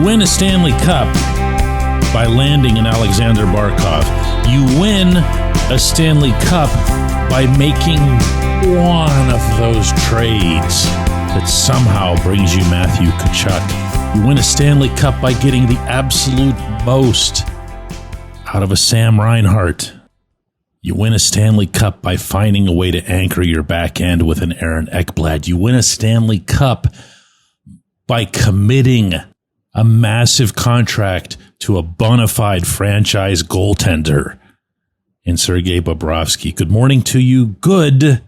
You win a Stanley Cup by landing an Alexander Barkov. You win a Stanley Cup by making one of those trades that somehow brings you Matthew Tkachuk. You win a Stanley Cup by getting the absolute most out of a Sam Reinhart. You win a Stanley Cup by finding a way to anchor your back end with an Aaron Ekblad. You win a Stanley Cup by committing a massive contract to a bona fide franchise goaltender in Sergei Bobrovsky. Good morning to you. Good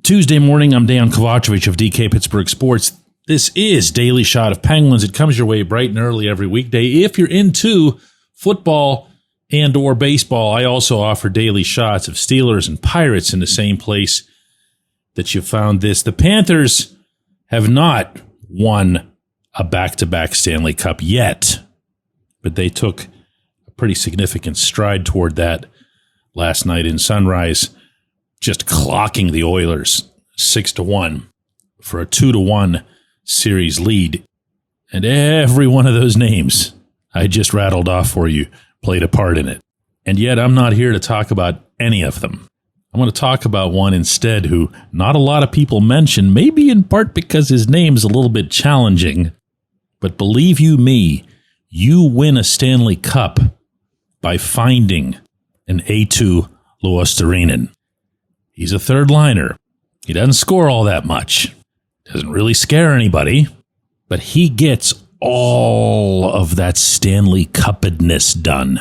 Tuesday morning. I'm Dejan Kovacevic of DK Pittsburgh Sports. This is Daily Shot of Penguins. It comes your way bright and early every weekday. If you're into football and or baseball, I also offer daily shots of Steelers and Pirates in the same place that you found this. The Panthers have not won a back-to-back Stanley Cup yet, but they took a pretty significant stride toward that last night in Sunrise, just clocking the Oilers 6-1 for a 2-1 series lead. And every one of those names I just rattled off for you played a part in it. And yet I'm not here to talk about any of them. I want to talk about one instead who not a lot of people mention, maybe in part because his name's a little bit challenging. But believe you me, you win a Stanley Cup by finding an Eetu Luostarinen. He's a third liner. He doesn't score all that much. Doesn't really scare anybody. But he gets all of that Stanley Cup-edness done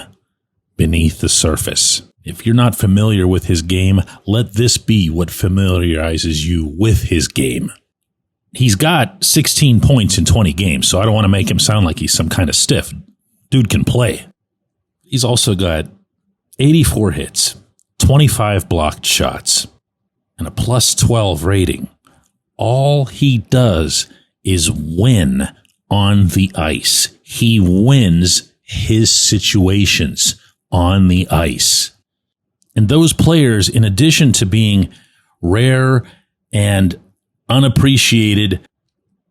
beneath the surface. If you're not familiar with his game, let this be what familiarizes you with his game. He's got 16 points in 20 games, so I don't want to make him sound like he's some kind of stiff. Dude can play. He's also got 84 hits, 25 blocked shots, and a plus 12 rating. All he does is win on the ice. He wins his situations on the ice. And those players, in addition to being rare and unappreciated,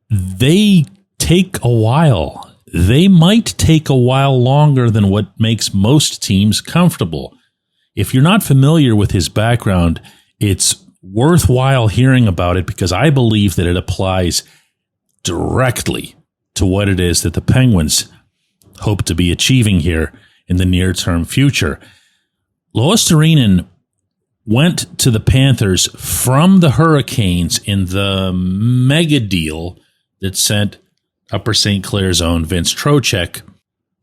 they take a while. They might take a while longer than what makes most teams comfortable. If you're not familiar with his background, it's worthwhile hearing about it because I believe that it applies directly to what it is that the Penguins hope to be achieving here in the near-term future. Luostarinen went to the Panthers from the Hurricanes in the mega deal that sent Upper St. Clair's own Vince Trocheck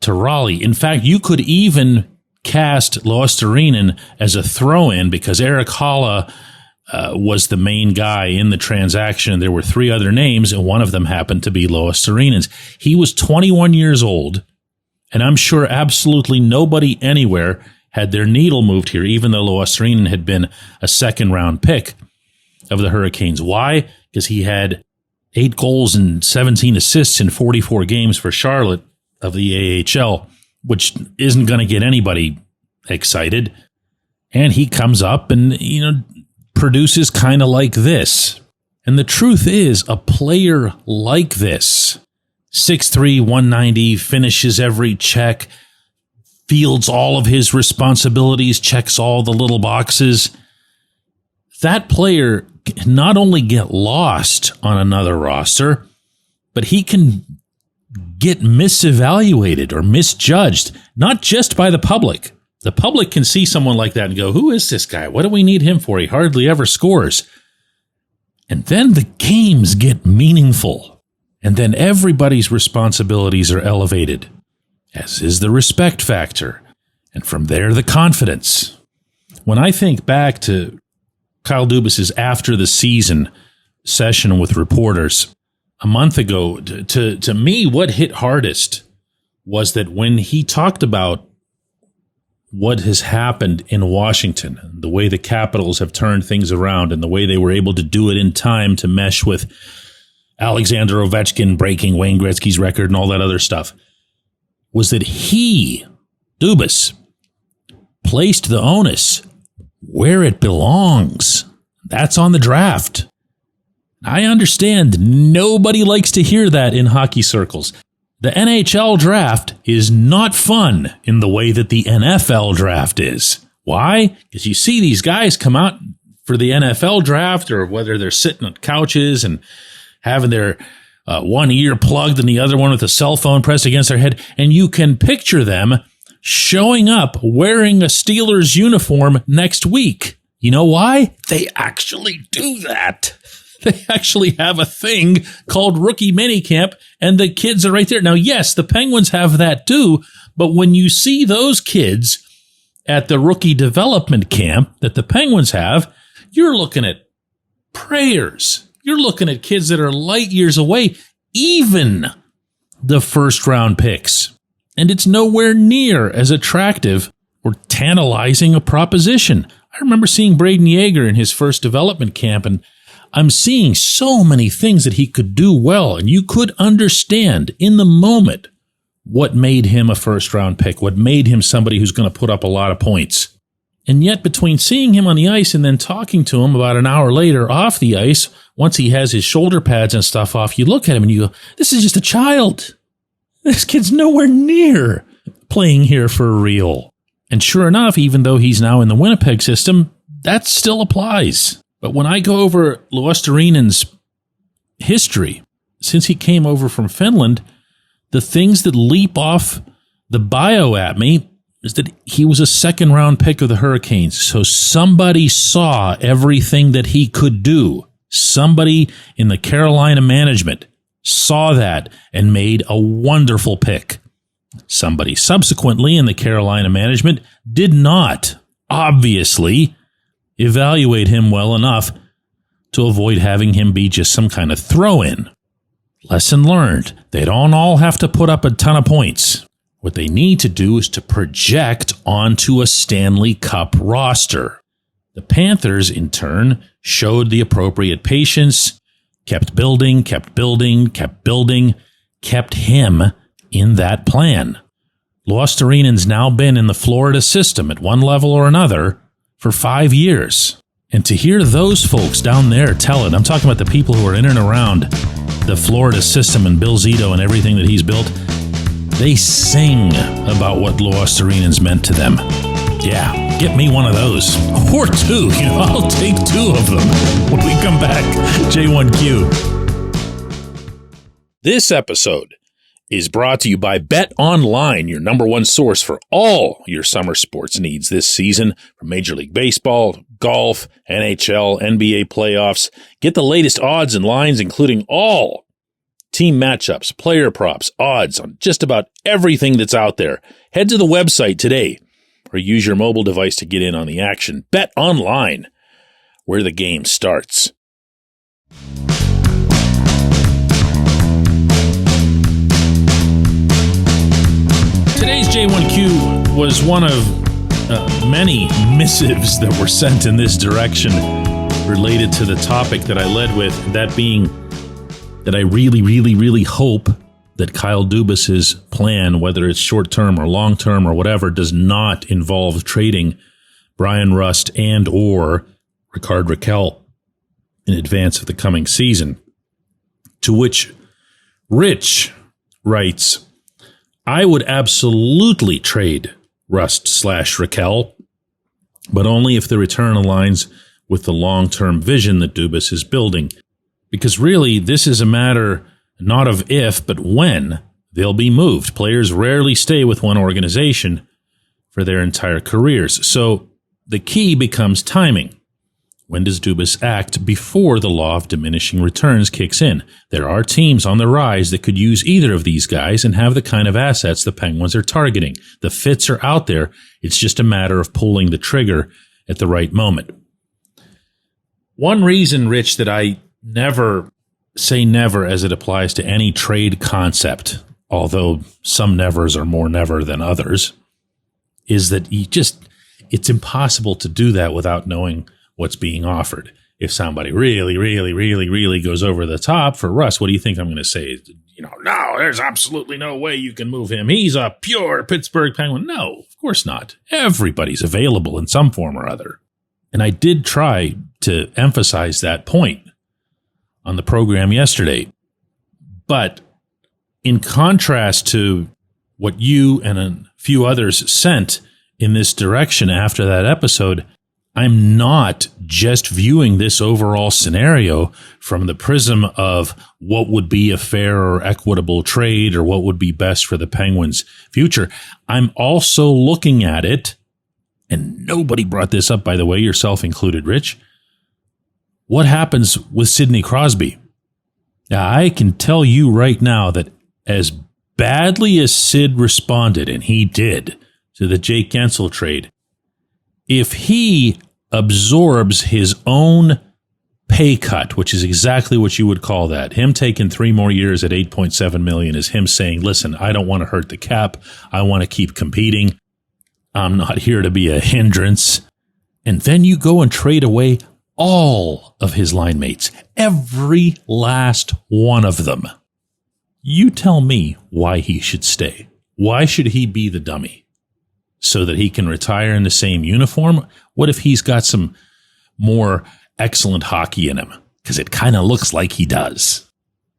to Raleigh. In fact, you could even cast Luostarinen as a throw-in because Eric Haula was the main guy in the transaction. There were three other names, and one of them happened to be Luostarinen's. He was 21 years old, and I'm sure absolutely nobody anywhere had their needle moved here, even though Luostarinen had been a second-round pick of the Hurricanes. Why? Because he had 8 goals and 17 assists in 44 games for Charlotte of the AHL, which isn't going to get anybody excited. And he comes up and, produces kind of like this. And the truth is, a player like this, 6'3", 190, finishes every check, fields all of his responsibilities, checks all the little boxes. That player can not only get lost on another roster, but he can get misevaluated or misjudged, not just by the public. The public can see someone like that and go, who is this guy? What do we need him for? He hardly ever scores. And then the games get meaningful. And then everybody's responsibilities are elevated, as is the respect factor. And from there, the confidence. When I think back to Kyle Dubas's after the season session with reporters a month ago, to me, what hit hardest was that when he talked about what has happened in Washington, the way the Capitals have turned things around and the way they were able to do it in time to mesh with Alexander Ovechkin breaking Wayne Gretzky's record and all that other stuff, was that he, Dubas, placed the onus where it belongs. That's on the draft. I understand nobody likes to hear that in hockey circles. The NHL draft is not fun in the way that the NFL draft is. Why? Because you see these guys come out for the NFL draft, or whether they're sitting on couches and having their one ear plugged and the other one with a cell phone pressed against their head, and you can picture them showing up wearing a Steelers uniform next week. You know why? They actually do that. They actually have a thing called rookie minicamp, and the kids are right there. Now, yes, the Penguins have that too, but when you see those kids at the rookie development camp that the Penguins have, you're looking at prayers. You're looking at kids that are light years away, even the first-round picks. And it's nowhere near as attractive or tantalizing a proposition. I remember seeing Braden Yeager in his first development camp, and I'm seeing so many things that he could do well, and you could understand in the moment what made him a first-round pick, what made him somebody who's going to put up a lot of points. And yet, between seeing him on the ice and then talking to him about an hour later off the ice, once he has his shoulder pads and stuff off, you look at him and you go, this is just a child. This kid's nowhere near playing here for real. And sure enough, even though he's now in the Winnipeg system, that still applies. But when I go over Luostarinen's history, since he came over from Finland, the things that leap off the bio at me is that he was a second-round pick of the Hurricanes. So somebody saw everything that he could do. Somebody in the Carolina management saw that and made a wonderful pick. Somebody subsequently in the Carolina management did not, obviously, evaluate him well enough to avoid having him be just some kind of throw-in. Lesson learned. They don't all have to put up a ton of points. What they need to do is to project onto a Stanley Cup roster. The Panthers, in turn, showed the appropriate patience, kept building, kept him in that plan. Luostarinen's now been in the Florida system at one level or another for 5 years. And to hear those folks down there tell it, I'm talking about the people who are in and around the Florida system and Bill Zito and everything that he's built, they sing about what Luostarinen's meant to them. Yeah, get me one of those. Or two. I'll take two of them when we come back. J1Q. This episode is brought to you by Bet Online, your number one source for all your summer sports needs this season, from Major League Baseball, golf, NHL, NBA playoffs. Get the latest odds and lines, including all team matchups, player props, odds on just about everything that's out there. Head to the website today or use your mobile device to get in on the action. Bet Online, where the game starts. Today's J1Q was one of many missives that were sent in this direction related to the topic that I led with, that being that I really hope that Kyle Dubas's plan, whether it's short-term or long-term or whatever, does not involve trading Brian Rust and or Rickard Rakell in advance of the coming season. To which Rich writes, I would absolutely trade Rust/Rakell, but only if the return aligns with the long-term vision that Dubas is building. Because really, this is a matter not of if, but when they'll be moved. Players rarely stay with one organization for their entire careers. So the key becomes timing. When does Dubas act before the law of diminishing returns kicks in? There are teams on the rise that could use either of these guys and have the kind of assets the Penguins are targeting. The fits are out there. It's just a matter of pulling the trigger at the right moment. One reason, Rich, that I never say never as it applies to any trade concept, although some nevers are more never than others, is that it's impossible to do that without knowing what's being offered. If somebody really goes over the top for Russ, what do you think I'm going to say? No, there's absolutely no way you can move him. He's a pure Pittsburgh Penguin. No, of course not. Everybody's available in some form or other. And I did try to emphasize that point on the program yesterday. But in contrast to what you and a few others sent in this direction after that episode, I'm not just viewing this overall scenario from the prism of what would be a fair or equitable trade or what would be best for the Penguins' future. I'm also looking at it, and nobody brought this up, by the way, yourself included, Rich. What happens with Sidney Crosby? Now, I can tell you right now that as badly as Sid responded, and he did, to the Jake Gensel trade, if he absorbs his own pay cut, which is exactly what you would call that, him taking 3 more years at $8.7 million is him saying, listen, I don't want to hurt the cap. I want to keep competing. I'm not here to be a hindrance. And then you go and trade away all of his line mates, every last one of them. You tell me why he should stay. Why should he be the dummy? So that he can retire in the same uniform? What if he's got some more excellent hockey in him? Because it kind of looks like he does.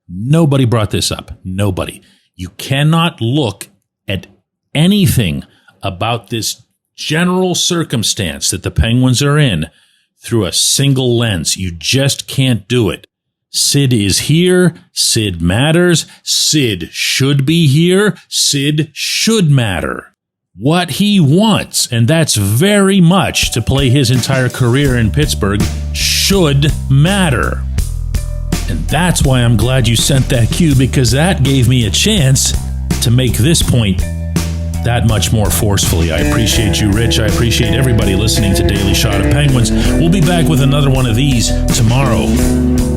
Nobody brought this up. Nobody. You cannot look at anything about this general circumstance that the Penguins are in through a single lens. You just can't do it. Sid is here. Sid matters. Sid should be here. Sid should matter. What he wants, and that's very much to play his entire career in Pittsburgh, should matter. And that's why I'm glad you sent that cue, because that gave me a chance to make this point that much more forcefully. I appreciate you, Rich. I appreciate everybody listening to Daily Shot of Penguins. We'll be back with another one of these tomorrow.